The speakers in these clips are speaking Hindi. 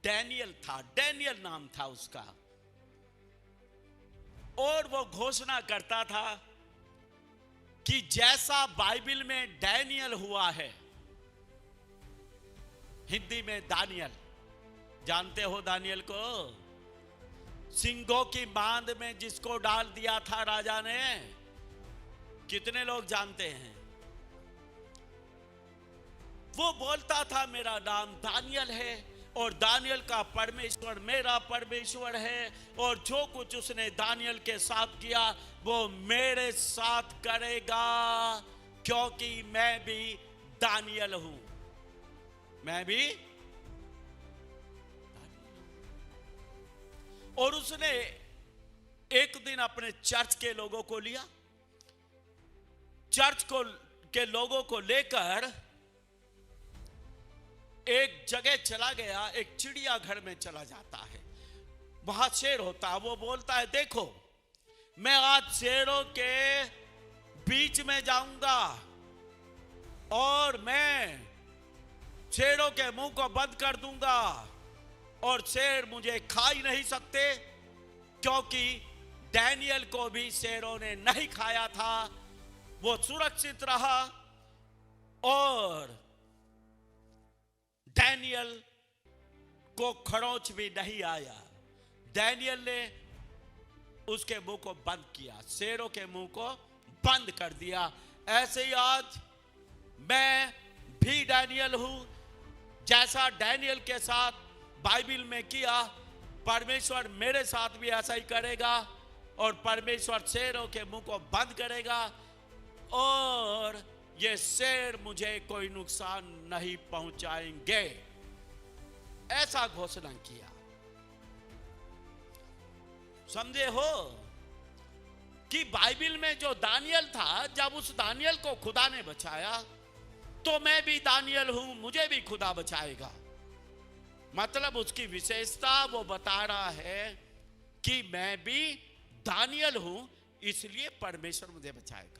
डैनियल था, डैनियल नाम था उसका। और वो घोषणा करता था कि जैसा बाइबल में डैनियल हुआ है, हिंदी में दानियल, जानते हो दानियल को? सिंहों की बांध में जिसको डाल दिया था राजा ने, कितने लोग जानते हैं? वो बोलता था मेरा नाम दानियल है और दानियल का परमेश्वर मेरा परमेश्वर है, और जो कुछ उसने दानियल के साथ किया वो मेरे साथ करेगा, क्योंकि मैं भी दानियल हूं। मैं भी। और उसने एक दिन अपने चर्च के लोगों को लिया, चर्च को के लोगों को लेकर एक जगह चला गया, एक चिड़ियाघर में चला जाता है। वहां शेर होता है। वो बोलता है देखो मैं आज शेरों के बीच में जाऊंगा और मैं शेरों के मुंह को बंद कर दूंगा, और शेर मुझे खा ही नहीं सकते, क्योंकि डैनियल को भी शेरों ने नहीं खाया था। वो सुरक्षित रहा और डैनियल को खरोंच भी नहीं आया। डैनियल ने उसके मुंह को बंद किया, शेरों के मुंह को बंद कर दिया। ऐसे ही आज मैं भी डैनियल हूं। जैसा डैनियल के साथ बाइबल में किया, परमेश्वर मेरे साथ भी ऐसा ही करेगा, और परमेश्वर शेरों के मुंह को बंद करेगा, और ये शेर मुझे कोई नुकसान नहीं पहुंचाएंगे। ऐसा घोषणा किया। समझे हो कि बाइबल में जो दानियल था, जब उस दानियल को खुदा ने बचाया, तो मैं भी दानियल हूं, मुझे भी खुदा बचाएगा। मतलब उसकी विशेषता वो बता रहा है कि मैं भी दानियल हूं, इसलिए परमेश्वर मुझे बचाएगा।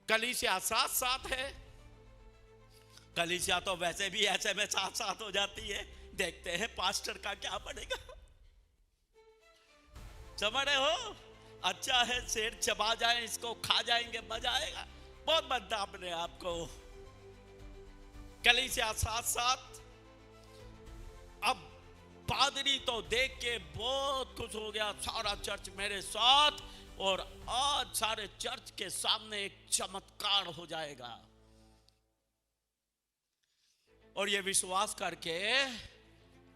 कलीसिया साथ साथ है। कलीसिया तो वैसे भी ऐसे में साथ साथ हो जाती है। देखते हैं पास्टर का क्या बनेगा। समझ रहे हो? अच्छा है शेर चबा जाए, इसको खा जाएंगे, मजा आएगा। बहुत बनता अपने आप को। कलीसिया साथ साथ। अब पादरी तो देख के बहुत खुश हो गया, सारा चर्च मेरे साथ, और आज सारे चर्च के सामने एक चमत्कार हो जाएगा। और ये विश्वास करके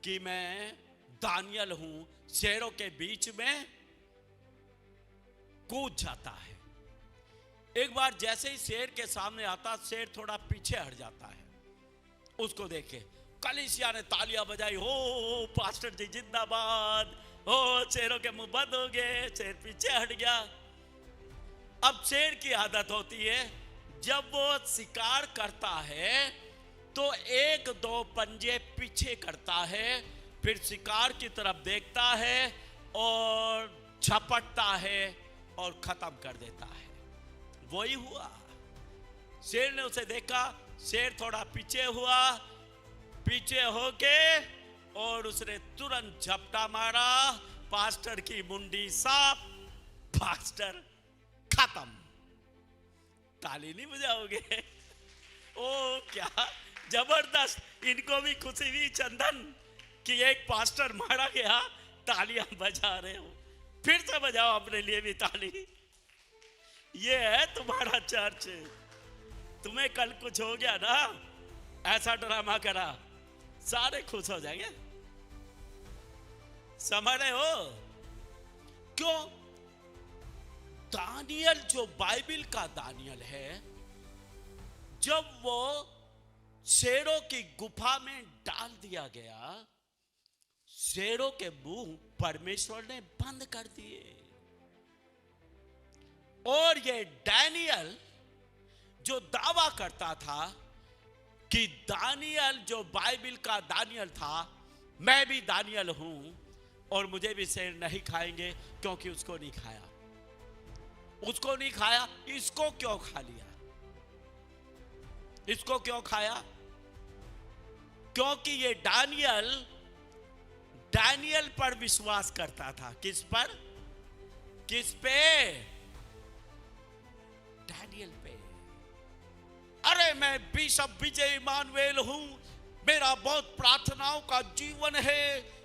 कि मैं दानियल हूं, शेरों के बीच में कूद जाता है। एक बार जैसे ही शेर के सामने आता, शेर थोड़ा पीछे हट जाता है। उसको देखे कलीसिया ने तालियां बजाई, हो पास्टर जी जिंदाबाद, हो शेरों के मुंह बंद हो गए, शेर पीछे हट गया। अब शेर की आदत होती है, जब वो शिकार करता है तो एक दो पंजे पीछे करता है, फिर शिकार की तरफ देखता है और झपटता है और खत्म कर देता है। वही हुआ। शेर ने उसे देखा, शेर थोड़ा पीछे हुआ, पीछे होके और उसने तुरंत झपटा मारा, पास्टर की मुंडी साफ, पास्टर खत्म। ताली नहीं बजाओगे? ओ क्या जबरदस्त। इनको भी खुशी हुई चंदन कि एक पास्टर मारा गया, तालियां बजा रहे हो। फिर से बजाओ अपने लिए भी ताली। ये है तुम्हारा चर्च। तुम्हें कल कुछ हो गया ना, ऐसा ड्रामा करा, सारे खुश हो जाएंगे। समझ रहे हो? क्यों? दानियल जो बाइबल का दानियल है, जब वो शेरों की गुफा में डाल दिया गया, शेरों के मुंह परमेश्वर ने बंद कर दिए। और ये डैनियल जो दावा करता था कि दानियल जो बाइबल का दानियल था, मैं भी दानियल हूं और मुझे भी शेर नहीं खाएंगे, क्योंकि उसको नहीं खाया। उसको नहीं खाया, इसको क्यों खा लिया? इसको क्यों खाया? क्योंकि ये दानियल पर विश्वास करता था। किस पर? किस पे? दानियल पे। अरे मैं बिशप विजय इमानुएल हूं, मेरा बहुत प्रार्थनाओं का जीवन है,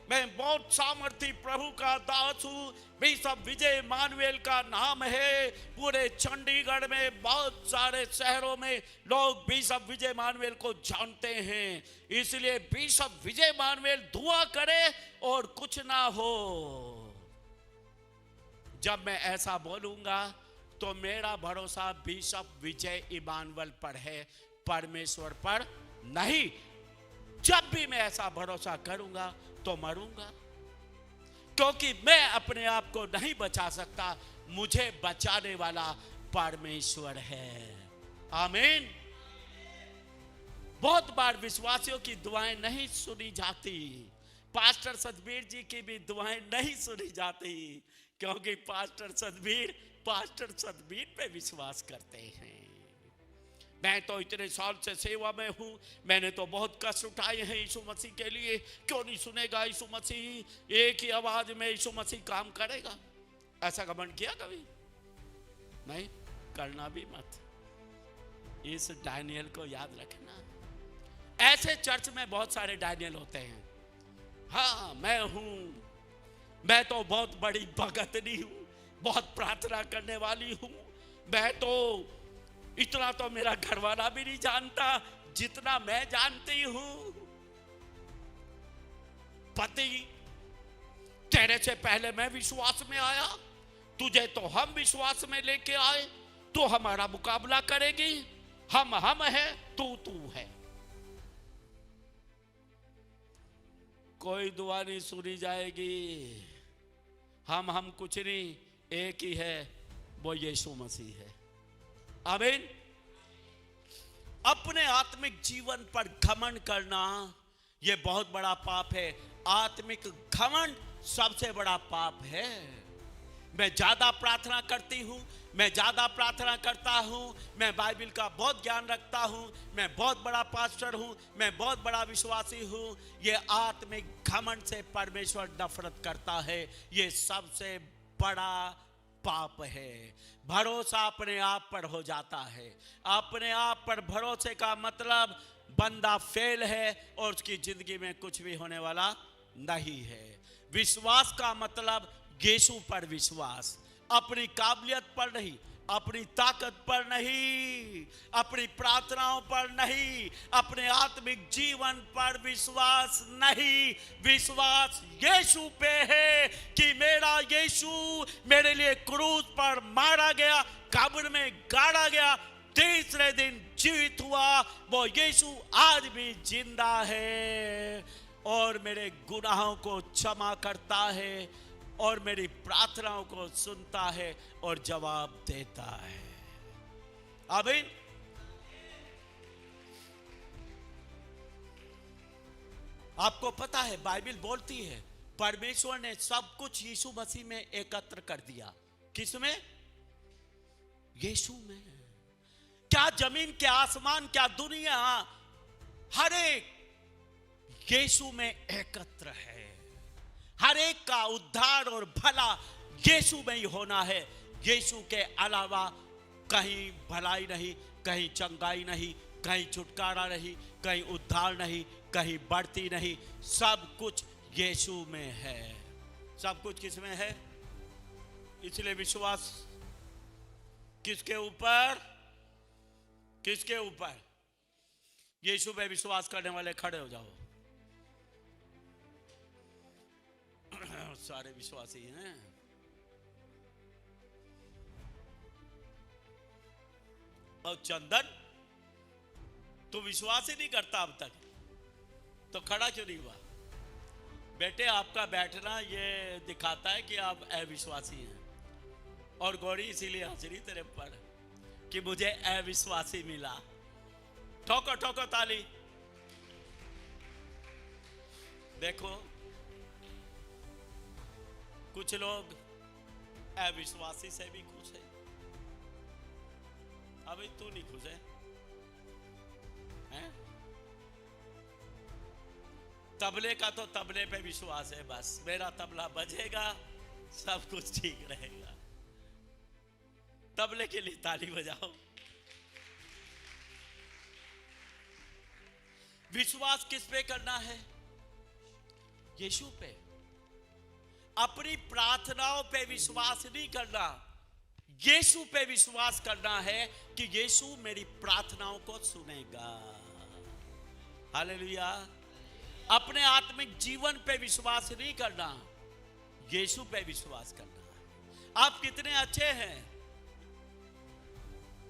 मैं बहुत सामर्थी प्रभु का दास हूं, बिशप विजय इमानुएल का नाम है। पूरे चंडीगढ़ में बहुत सारे शहरों में लोग बिशप विजय इमानुएल को जानते हैं, इसलिए बिशप विजय इमानुएल दुआ करे और कुछ ना हो। जब मैं ऐसा बोलूंगा तो मेरा भरोसा बिशप विजय इमानुएल पर है, परमेश्वर पर नहीं। जब भी मैं ऐसा भरोसा करूंगा तो मरूंगा, क्योंकि मैं अपने आप को नहीं बचा सकता, मुझे बचाने वाला परमेश्वर है। आमीन। बहुत बार विश्वासियों की दुआएं नहीं सुनी जाती, पास्टर सतबीर जी की भी दुआएं नहीं सुनी जाती, क्योंकि पास्टर सतबीर पे विश्वास करते हैं। मैं तो इतने साल से सेवा में हूं, मैंने तो बहुत कष्ट उठाए हैं यीशु मसीह के लिए, क्यों नहीं सुनेगा यीशु मसीह? एक ही आवाज में यीशु मसीह काम करेगा। ऐसा घमंड किया कभी? नहीं, करना भी मत। इस दानियल को याद रखना। ऐसे चर्च में बहुत सारे दानियल होते हैं। हाँ, मैं तो बहुत बड़ी भगतनी हूं, बहुत प्रार्थना करने वाली हूं, मैं तो इतना तो मेरा घरवाला भी नहीं जानता जितना मैं जानती हूं। पति, तेरे से पहले मैं विश्वास में आया, तुझे तो हम विश्वास में लेके आए, तू हमारा मुकाबला करेगी? हम है, तू है। कोई दुआ नहीं सुनी जाएगी। हम कुछ नहीं, एक ही है, वो यीशु मसीह है। आमीन। अपने आत्मिक जीवन पर घमंड करना यह बहुत बड़ा पाप है। आत्मिक घमंड सबसे बड़ा पाप है। मैं ज्यादा प्रार्थना करती हूं, मैं ज्यादा प्रार्थना करता हूं, मैं बाइबल का बहुत ज्ञान रखता हूं, मैं बहुत बड़ा पास्टर हूं, मैं बहुत बड़ा विश्वासी हूं। यह आत्मिक घमंड से परमेश्वर नफरत करता है। यह सबसे बड़ा पाप है। भरोसा अपने आप पर हो जाता है। अपने आप पर भरोसे का मतलब बंदा फेल है और उसकी जिंदगी में कुछ भी होने वाला नहीं है। विश्वास का मतलब यीशु पर विश्वास, अपनी काबिलियत पर नहीं, अपनी ताकत पर नहीं, अपनी प्रार्थनाओं पर नहीं, अपने आत्मिक जीवन पर विश्वास नहीं। विश्वास यीशु पे है कि मेरा यीशु मेरे लिए क्रूस पर मारा गया, कब्र में गाड़ा गया, तीसरे दिन जीवित हुआ। वो यीशु आज भी जिंदा है और मेरे गुनाहों को क्षमा करता है और मेरी प्रार्थनाओं को सुनता है और जवाब देता है। आमीन। आपको पता है बाइबल बोलती है परमेश्वर ने सब कुछ यीशु मसीह में एकत्र कर दिया। किसमें? यीशु में। क्या जमीन, क्या आसमान, क्या दुनिया, हर एक यीशु में एकत्र है। हर एक का उद्धार और भला यीशु में ही होना है। यीशु के अलावा कहीं भलाई नहीं, कहीं चंगाई नहीं, कहीं छुटकारा नहीं, कहीं उद्धार नहीं, कहीं बढ़ती नहीं। सब कुछ यीशु में है। सब कुछ किसमें है? इसलिए विश्वास किसके ऊपर? किसके ऊपर? यीशु पे विश्वास करने वाले खड़े हो जाओ। सारे विश्वासी हैं। और चंदन, तू विश्वास ही नहीं करता अब तक, तो खड़ा क्यों नहीं हुआ? बेटे, आपका बैठना ये दिखाता है कि आप अविश्वासी हैं। और गौरी इसीलिए हंस रही तेरे पर कि मुझे अविश्वासी मिला। ठोको ठोको ताली। देखो, कुछ लोग अविश्वासी से भी खुश है। अभी तू नहीं खुश है, हैं? तबले का तो तबले पे विश्वास है, बस मेरा तबला बजेगा सब कुछ ठीक रहेगा। तबले के लिए ताली बजाओ। विश्वास किस पे करना है? यीशु पे। अपनी प्रार्थनाओं पे विश्वास नहीं करना, यीशु पे विश्वास करना है कि यीशु मेरी प्रार्थनाओं को सुनेगा। हालेलुया। अपने आत्मिक जीवन पे विश्वास नहीं करना, यीशु पे विश्वास करना है। आप कितने अच्छे हैं,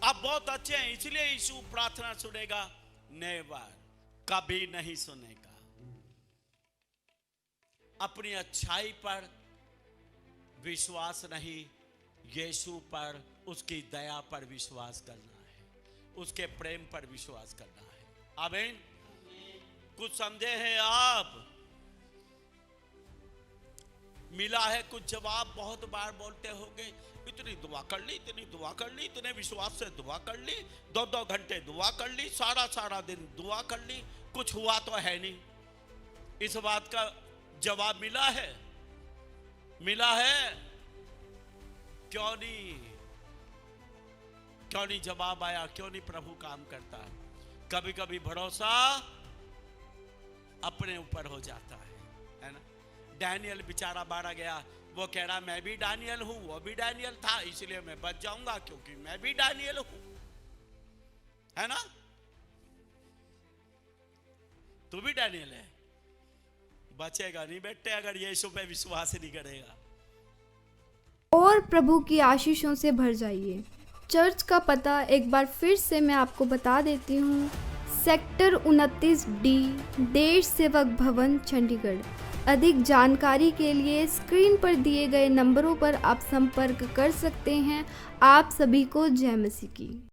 आप बहुत अच्छे हैं इसलिए यीशु प्रार्थना सुनेगा? नेवर, कभी नहीं सुनेगा। अपनी अच्छाई पर विश्वास नहीं, यीशु पर, उसकी दया पर विश्वास करना है, उसके प्रेम पर विश्वास करना है। आमीन। कुछ समझे हैं आप? मिला है कुछ जवाब, बहुत बार बोलते होंगे इतनी दुआ कर ली, इतनी दुआ कर ली, इतने विश्वास से दुआ कर ली, 2-2 घंटे दुआ कर ली, सारा दिन दुआ कर ली, कुछ हुआ तो है नहीं। इस बात का जवाब मिला है? मिला है? क्यों नहीं जवाब आया? क्यों नहीं प्रभु काम करता? कभी कभी भरोसा अपने ऊपर हो जाता है ना। डैनियल बेचारा मारा गया, वो कह रहा मैं भी डैनियल हूं, वो भी डैनियल था, इसलिए मैं बच जाऊंगा क्योंकि मैं भी डैनियल हूं, है ना। तू भी डैनियल है, बचेगा नहीं बेटे अगर यीशु पे विश्वास नहीं करेगा। और प्रभु की आशीषों से भर जाइए। चर्च का पता एक बार फिर से मैं आपको बता देती हूँ। सेक्टर 29D, देश सेवक भवन, चंडीगढ़। अधिक जानकारी के लिए स्क्रीन पर दिए गए नंबरों पर आप संपर्क कर सकते हैं। आप सभी को जय मसीह की।